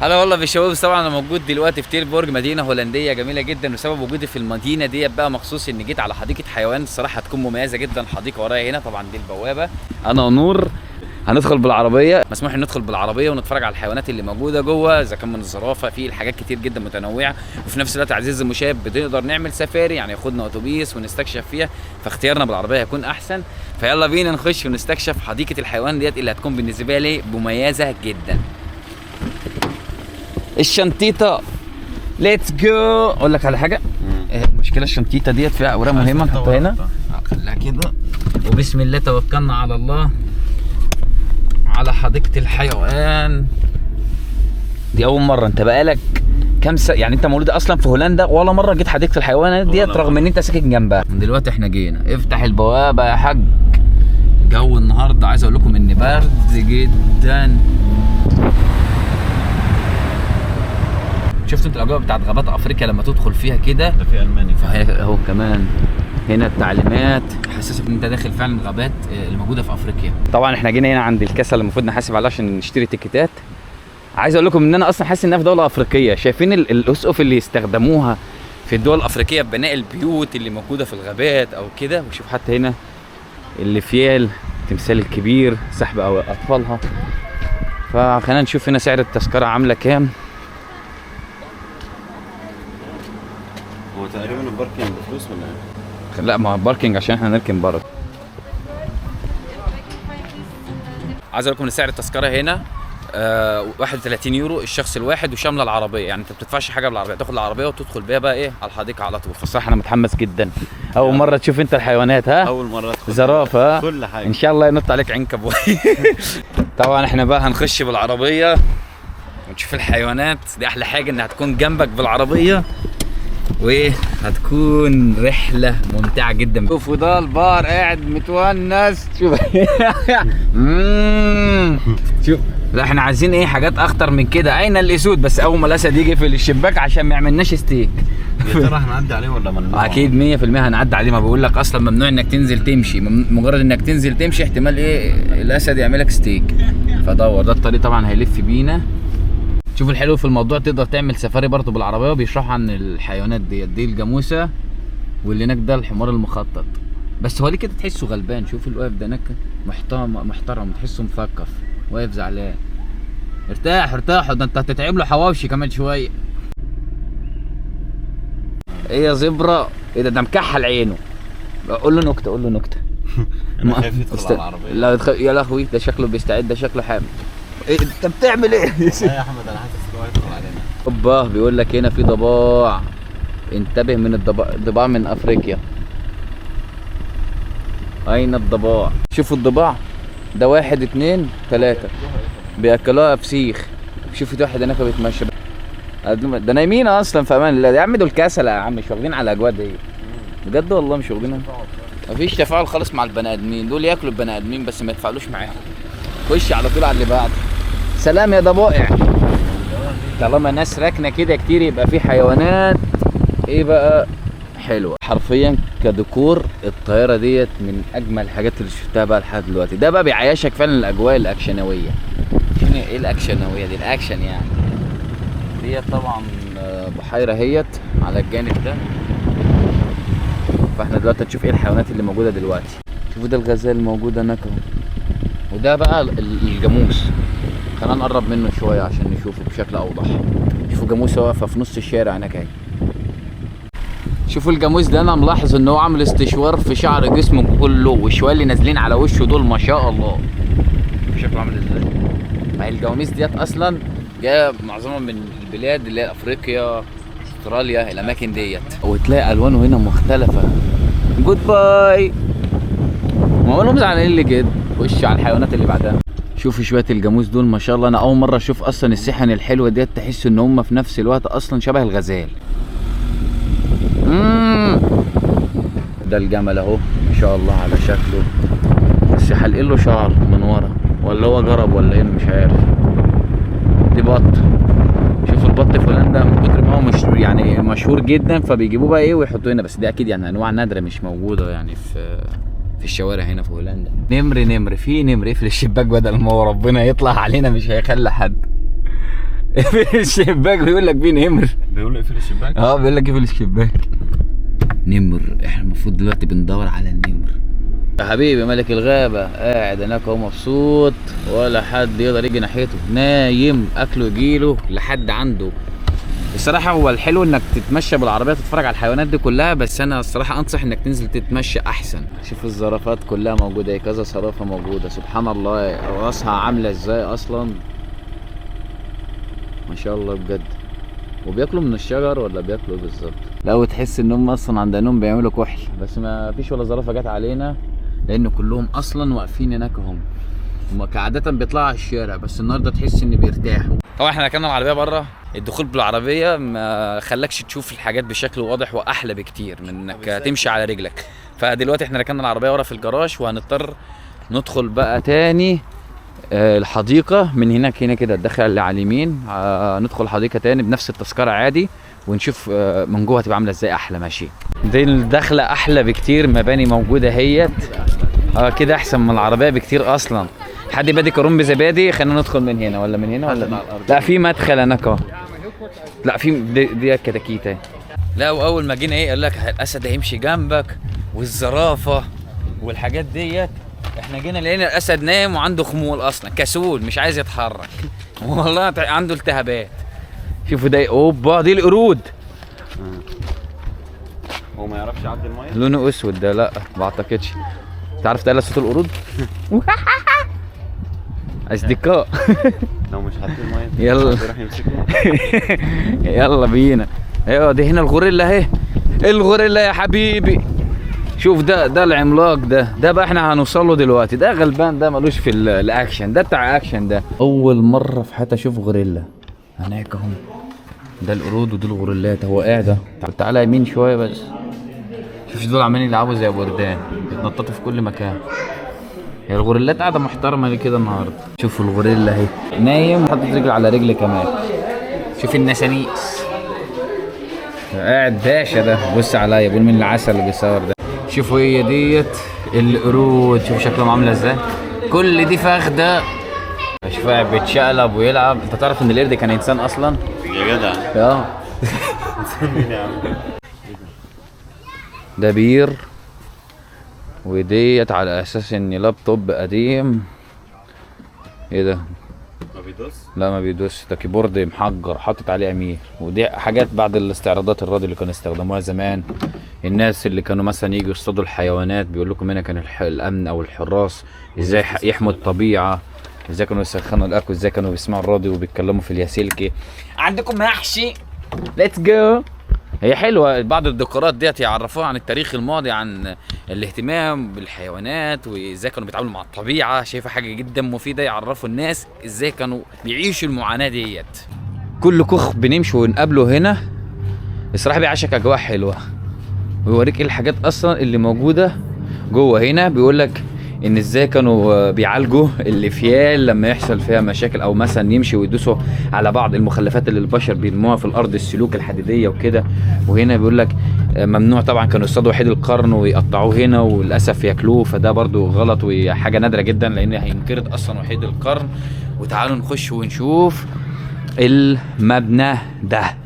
هلا والله بالشباب. طبعا انا موجود دلوقتي في تيلبورج، مدينه هولنديه جميله جدا، وسبب وجودي في المدينه ديت بقى مخصوص اني جيت على حديقه حيوان. الصراحه هتكون مميزه جدا. حديقه ورايا هنا طبعا دي البوابه. انا ونور هندخل بالعربيه، مسموح ان ندخل بالعربيه ونتفرج على الحيوانات اللي موجوده جوه، اذا كان من الزرافه في الحاجات كتير جدا متنوعه. وفي نفس الوقت عزيزي المشاهد بنقدر نعمل سفاري، يعني ياخدنا اتوبيس ونستكشف فيها، فاختيارنا بالعربيه هيكون احسن. فيلا بينا نخش ونستكشف حديقه الحيوان ديت اللي هتكون بالنسبه لي مميزه جدا. الشنطيطه ليتس جو. اقول لك على حاجه، المشكله الشنطيطه ديت فيها اوراق مهمه، نحطها هنا، خليها كده، وبسم الله توكلنا على الله على حديقه الحيوان. دي اول مره. انت بقالك كام يعني انت مولود اصلا في هولندا ولا مره جيت حديقه الحيوانات ديت رغم ان انت ساكن جنبها؟ دلوقتي احنا جينا. افتح البوابه يا حاج. جو النهارده عايز اقول لكم ان برد جدا. شفتوا انت الاجواء بتاعت غابات افريقيا لما تدخل فيها كده؟ ده في المانيا اهو كمان هنا التعليمات حسسك ان انت داخل فعلا غابات اللي موجوده في افريقيا. طبعا احنا جينا هنا عند الكاسه اللي المفروض نحاسب عليها عشان نشتري تيكيتات. عايز اقول لكم ان انا اصلا حاسس انها في دوله افريقيه. شايفين الاسقف اللي يستخدموها في الدول الافريقيه ببناء البيوت اللي موجوده في الغابات او كده. وشوف حتى هنا الفيال، التمثال الكبير، سحب او اطفالها. فخلينا نشوف هنا سعر التذكره عامله كام. هو تقريبا الباركينج بفلوس ولا ايه؟ لا، ما هو باركينج عشان احنا نركن بره. عايز اقول لكم ان سعر التذكره هنا 31 يورو الشخص الواحد، وشامله العربيه. يعني انت ما بتدفعش حاجه بالعربيه، تاخد العربيه وتدخل بيها بقى ايه على الحديقه على طول. فالصراحه انا متحمس جدا. اول مره تشوف انت الحيوانات؟ ها، اول مره ادخل زرافه، كل حاجه. ان شاء الله ينط عليك عنكبوت. طبعا احنا بقى هنخش بالعربيه ونشوف الحيوانات. دي احلى حاجه انها تكون جنبك بالعربيه، وهتكون رحله ممتعه جدا. شوفوا ده البار قاعد متونس. شوف شوف. لا احنا عايزين ايه حاجات اخطر من كده. اين الاسود؟ بس اول ما الاسد يجي في الشباك عشان ما يعملناش ستيك. يا ترى هنعدي عليه ولا ممنوع؟ اكيد 100% هنعدي عليه. ما بقول لك اصلا ممنوع انك تنزل تمشي. مجرد انك تنزل تمشي احتمال ايه الاسد يعملك ستيك. فدور ده الطريق طبعا هيلف بينا. شوف الحلو في الموضوع، تقدر تعمل سفاري برضه بالعربيه وبيشرحوا عن الحيوانات ديت. دي الجاموسه، واللي هناك ده الحمار المخطط. بس هو ليه كده تحسه غلبان؟ شوف الواقف ده هناك محترم، تحسه مثقف، واقف زعلان. ارتاح ارتاح، ده انت هتتعب له حواوشي كمان شويه. ايه يا زبره؟ ايه ده مكحل عينه. قول له نكته، قول له نكته. انا خايف يدخل على العربيه. لا يا لهوي، ده شكله بيستعد، ده شكله حامل. ايه انت بتعمل ايه؟ يا احمد انا حاسس ان هو هيدخل علينا. اوبا، بيقول لك هنا في ضباع. انتبه من الضباع من افريقيا. اين الضباع؟ شوفوا الضباع ده 1 2 3 بياكلوها فسيخ. شوفوا واحد هناك بيتمشى. ده نايمين اصلا في امان الله. يا عم دول كسله يا عم، مش واخدين على الاجواء دي بجد والله، مش واخدين. مفيش تفاعل خالص مع البني ادمين. دول ياكلوا البني ادمين بس ما يتفاعلوش معاهم. خش على طول على اللي بعده. سلام يا ضبائع. طالما ناس راكنه كده كتير يبقى في حيوانات ايه بقى حلوه. حرفيا كديكور الطياره ديت من اجمل الحاجات اللي شفتها بقى لحد دلوقتي. ده بقى بيعيشك فعلا الاجواء الاكشنويه. يعني ايه الاكشنويه دي؟ الاكشن يعني. ديت طبعا بحيره هيت على الجانب ده. فاحنا دلوقتي هنشوف ايه الحيوانات اللي موجوده دلوقتي. شوفوا ده الغزال الموجود هناك اهو، وده بقى الجاموس. خلينا نقرب منه شويه عشان نشوفه بشكل اوضح. شوفوا جاموسه واقفه في نص الشارع هناك اهي. شوفوا الجاموس ده، انا ملاحظ ان هو عامل استشوار في شعر جسمه كله، والشويه اللي نازلين على وشه دول ما شاء الله. شكله عامل ازاي؟ ما هي الجواميس ديت اصلا جايه معظمها من البلاد اللي هي افريقيا، استراليا، الاماكن ديت. وتلاقي الوانه هنا مختلفه. جود باي. ما اقول لهم زعلانين ليه كده. خش على الحيوانات اللي بعدها. شوفوا شويه الجاموس دول ما شاء الله. انا اول مره اشوف اصلا السحن الحلوه ديت. تحس ان هم في نفس الوقت اصلا شبه الغزال. ده الجمل اهو ما شاء الله على شكله، بس حلقين له شعر من ورا، ولا هو جرب ولا ايه مش عارف. دي بط. شوفوا البط في هولندا من كتر ما هو مش يعني مشهور جدا فبيجيبوه بقى ايه ويحطوه هنا. بس دي اكيد يعني انواع نادره مش موجوده يعني في الشوارع هنا في هولندا. نمر في نمر. اقفل الشباك بدل ما هو ربنا يطلع علينا مش هيخلي حد. اقفل الشباك، بيقول لك في نمر. بيقول اقفل الشباك؟ بيقول لك اقفل الشباك. نمر، احنا المفروض دلوقتي بندور على النمر. يا حبيبي ملك الغابة قاعد هناك اهو مبسوط، ولا حد يقدر يجي ناحيته، نايم اكله يجيله لحد عنده. الصراحة هو الحلو انك تتمشى بالعربية تتفرج على الحيوانات دي كلها، بس انا الصراحة انصح انك تنزل تتمشى احسن. شوف الزرافات كلها موجودة اهي، كذا زرافة موجودة، سبحان الله راسها عاملة ازاي اصلا، ما شاء الله بجد. وبياكلوا من الشجر ولا بياكلوا بالظبط؟ لا، وتحس ان هم اصلا عندهم بيعملوا كحل، بس ما فيش ولا زرافة جت علينا لان كلهم اصلا واقفين هناك اهم. هما كعادة بيطلعوا على الشارع، بس النهارده تحس ان بيرتاحوا. طبعا احنا ركننا العربيه بره، الدخول بالعربيه ما خلاكش تشوف الحاجات بشكل واضح واحلى بكتير من انك تمشي على رجلك. فدلوقتي احنا ركننا العربيه ورا في الجراج، وهنضطر ندخل بقى تاني الحديقه من هناك. هنا كده الدخل اللي على اليمين، ندخل الحديقه تاني بنفس التذكره عادي، ونشوف من جوه هتبقى عامله ازاي. احلى ماشي، دي الدخله احلى بكتير، مباني موجوده هيت كده احسن من العربيه بكتير اصلا. حد بادي كرون بزبادي، خلينا ندخل من هنا ولا من هنا ولا لا، في مدخل هناك اهو. لا في دي كتاكيت اهي. لا، واول ما جينا قال لك الاسد هيمشي جنبك والزرافه والحاجات ديت. احنا جينا لقينا الاسد نايم وعنده خمول اصلا، كسول مش عايز يتحرك. والله عنده التهابات. شوفوا ده، اوبا دي القرود. هو ما يعرفش يعدي الميه؟ لونه اسود ده، لا ما اعتقدش. تعرف تقلد صوت القرود؟ اصدقاء. لو مش حاطين الميه يلا راح يمسكه. يلا بينا. ايوه دي هنا الغوريلا اهي، الغوريلا يا حبيبي. شوف ده العملاق ده بقى احنا هنوصل له دلوقتي. ده غلبان، ده ملوش في الاكشن، ده بتاع اكشن. ده اول مره في حياتي اشوف غوريلا هناك اهو. ده القرود ودول الغوريلات. هو قاعد تعالى يمين شويه بس. شوف دول عمالين يلعبوا زي وردان، بيتنططوا في كل مكان. هي الغوريلات قاعده محترمه كده النهارده. شوفوا الغوريلا اهي نايم حاطط رجل على رجل كمان. شوف النسانيس قاعد باشا. ده بص عليا بيقول من العسل اللي بيصور ده. شوفوا هي ديت القرود، شوف شكلهم عامله ازاي. كل دي فخده. شوف قاعد بيتشقلب ويلعب. انت تعرف ان القرد كان انسان اصلا يا جدع؟ انسان مين يا عم؟ ده بير، وديت على اساس ان لابتوب قديم. ايه ده؟ ما بيدوس؟ لا ما بيدوس، ده كيبورد محجر حاطط عليه امير. ودي حاجات بعد الاستعراضات الراديو اللي كانوا يستخدموها زمان. الناس اللي كانوا مثلا يجوا يصطادوا الحيوانات بيقول لكم هنا كان الامن او الحراس ازاي يحموا الطبيعه، ازاي كانوا يسخنوا الاكل، ازاي كانوا بيسمعوا الراديو وبيتكلموا في الياسلكي. عندكم محشي؟ ليتس جو. هي حلوه بعض الديكورات ديت يعرفوها عن التاريخ الماضي، عن الاهتمام بالحيوانات وازاي كانوا بيتعاملوا مع الطبيعه. شايفه حاجه جدا مفيده، يعرفوا الناس ازاي كانوا بيعيشوا المعاناه ديت. كل كوخ بنمشي ونقابله هنا الصراحه بيعيشك اجواء حلوه، ويوريك ايه الحاجات اصلا اللي موجوده جوه هنا. بيقول لك ان ازاي كانوا بيعالجوا الافيال لما يحصل فيها مشاكل، او مثلا يمشي ويدوسوا على بعض المخلفات اللي البشر بيرموها في الارض، السلوك الحديديه وكده. وهنا بيقول لك ممنوع طبعا كانوا يصطادوا وحيد القرن ويقطعوه هنا وللاسف ياكلوه، فده برضو غلط وحاجه نادره جدا لان هينقرض اصلا وحيد القرن. وتعالوا نخش ونشوف المبنى ده.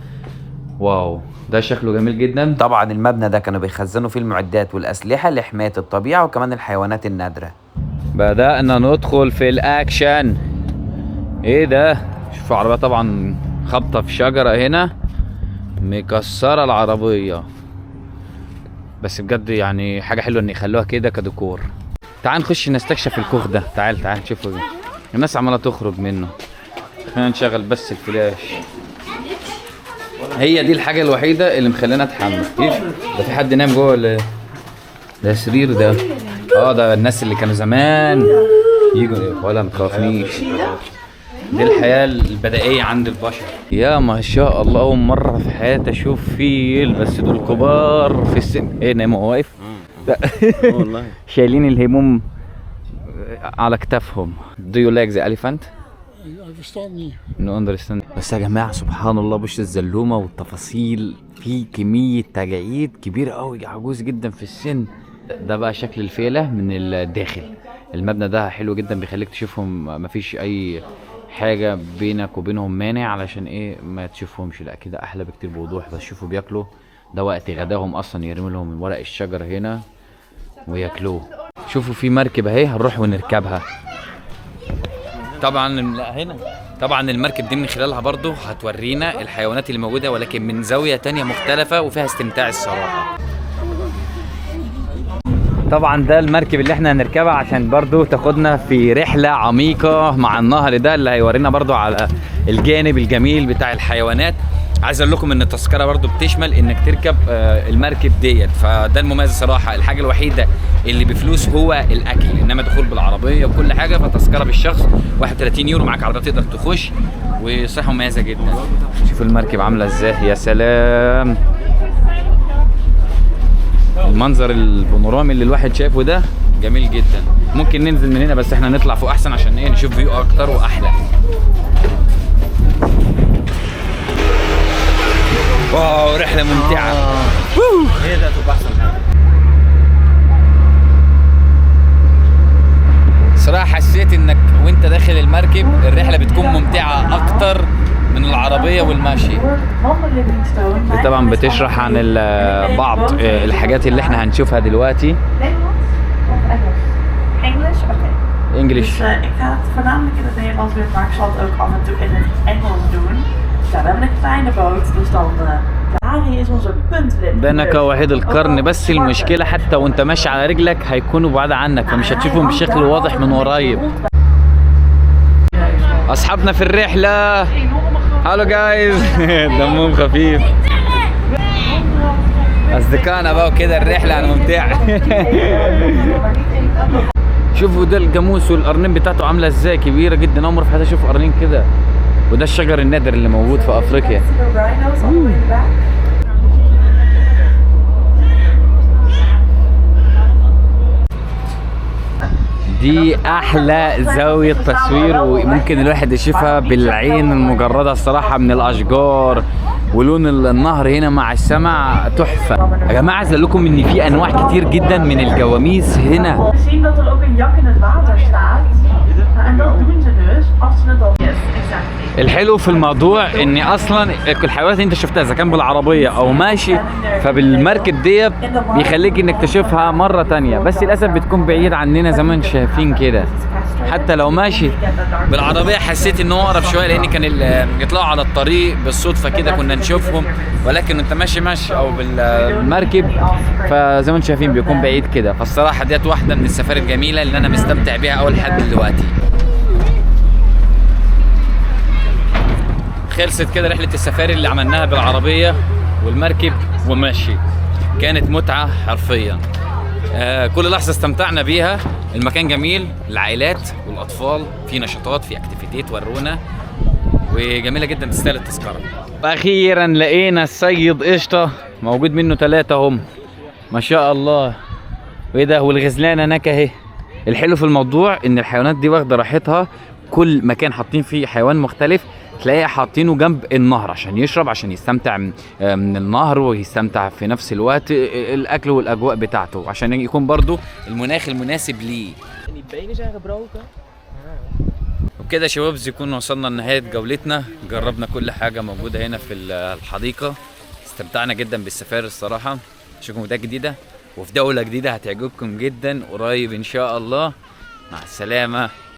واو ده شكله جميل جدا. طبعا المبنى ده كانوا بيخزنوا فيه المعدات والاسلحه لحمايه الطبيعه وكمان الحيوانات النادره. بدأنا ندخل في الاكشن. ايه ده؟ شوفوا عربيه طبعا خبطه في شجره هنا مكسره العربيه، بس بجد يعني حاجه حلوه ان يخلوها كده كديكور. تعال نخش نستكشف الكوخ ده. تعال شوفوا دي. الناس عماله تخرج منه. خلينا نشغل بس الفلاش. هي دي الحاجه الوحيده اللي مخلينا اتحمس. ده في حد نام جوه ولا ده سرير ده؟ ده الناس اللي كانوا زمان يجوا. ولا متخافنيش، دي الحياه البدائيه عند البشر. يا ما شاء الله، اول مره في حياتي اشوف فيل، بس دول كبار في السن. ايه نايم وهو واقف؟ لا والله شايلين الهموم على كتافهم. Do you like the elephant? No understand. بس يا جماعه سبحان الله، بوش الزلومه والتفاصيل في كميه تجاعيد كبيره قوي، عجوز جدا في السن. ده بقى شكل الفيله من الداخل. المبنى ده حلو جدا، بيخليك تشوفهم مفيش اي حاجه بينك وبينهم مانع علشان ايه ما تشوفهمش. لا كده احلى بكتير بوضوح. بس شوفوا بياكلوا، ده وقت غداهم اصلا، يرمي لهم من ورق الشجر هنا وياكلوه. شوفوا في مركب اهي هنروح ونركبها. طبعا لا هنا طبعا المركب دي من خلالها برضو هتورينا الحيوانات اللي موجوده، ولكن من زاويه تانية مختلفه وفيها استمتاع الصراحه. طبعا ده المركب اللي احنا هنركبها عشان برضو تاخدنا في رحله عميقه مع النهر ده اللي هيورينا برضو على الجانب الجميل بتاع الحيوانات. عايز اقول لكم ان التذكره برضو بتشمل انك تركب المركب ديت، فده المميز الصراحه. الحاجه الوحيده اللي بفلوس هو الاكل، انما دخول بالعربيه وكل حاجه فتذكره بالشخص 31 يورو. معاك عربيه تقدر تخش وصحه مميزه جدا. شوفوا المركب عامله ازاي، يا سلام. المنظر البانورامي اللي الواحد شايفه ده جميل جدا. ممكن ننزل من هنا بس احنا نطلع فوق احسن عشان ايه نشوف فيو اكتر واحلى. واو رحله ممتعه. هي ده تبقى احسن حاجه. صراحه حسيت انك وانت داخل المركب الرحله بتكون ممتعه اكتر من العربيه والماشي. دي طبعا بتشرح عن بعض الحاجات اللي احنا هنشوفها دلوقتي. English. Dus ik ga het voornamelijk in het Nederlands doen, maar ik zal het ook af en toe in het Engels doen. Ja, we hebben een kleine boot, dus dan Bari is onze puntlip. ده نكا وحيد القرن، بس المشكلة حتى وانت ماشي على رجلك هيكونوا بعاد عنك فمش هتشوفهم بشكل واضح من قريب. اصحابنا في الرحلة، هالو جايز. دمهم خفيف. اصدقائنا بقى وكده الرحلة ممتعة. شوفوا ده الجاموس والقرنين بتاعته عامله ازاي، كبيره جدا. اول مره في حياتي اشوف قرنين كده. وده الشجر النادر اللي موجود في افريقيا. دي احلى زاويه تصوير وممكن الواحد يشوفها بالعين المجرده الصراحه، من الاشجار ولون النهر هنا مع السماء تحفه. يا جماعه عايز اقول لكم ان في انواع كتير جدا من الجواميس هنا. الحلو في الموضوع ان اصلا الحيوانات اللي انت شفتها اذا كان بالعربيه او ماشي فبالمركب ديت بيخليك انك تشوفها مره تانية، بس للاسف بتكون بعيد عننا زي ما انتم شايفين كده. حتى لو ماشي بالعربيه حسيت ان هو اقرب شويه لان كان يطلعوا على الطريق بالصدفه كده كنا نشوفهم، ولكن انت ماشي او بالمركب فزي ما انتم شايفين بيكون بعيد كده. فالصراحه ديت واحده من السفاري الجميله اللي انا مستمتع بيها اول لحد دلوقتي. خلصت كده رحله السفاري اللي عملناها بالعربيه والمركب وماشي، كانت متعه حرفيا. كل لحظه استمتعنا بيها. المكان جميل، العائلات والاطفال، في نشاطات، في اكتيفيتيات ورونا، وجميله جدا تستاهل التذكره. اخيرا لقينا السيد قشطه، موجود منه 3 هم ما شاء الله. وايه ده، والغزلانه هناك اهي. الحلو في الموضوع ان الحيوانات دي واخده راحتها، كل مكان حاطين فيه حيوان مختلف تلاقيه حاطينه جنب النهر عشان يشرب، عشان يستمتع من النهر ويستمتع في نفس الوقت الاكل والاجواء بتاعته، عشان يكون برضو المناخ المناسب ليه. وبكده يا شباب يكون وصلنا لنهايه جولتنا. جربنا كل حاجه موجوده هنا في الحديقه، استمتعنا جدا بالسفاري الصراحه. اشوفكم فيديوهات جديده وفي دوله جديده هتعجبكم جدا قريب ان شاء الله. مع السلامه.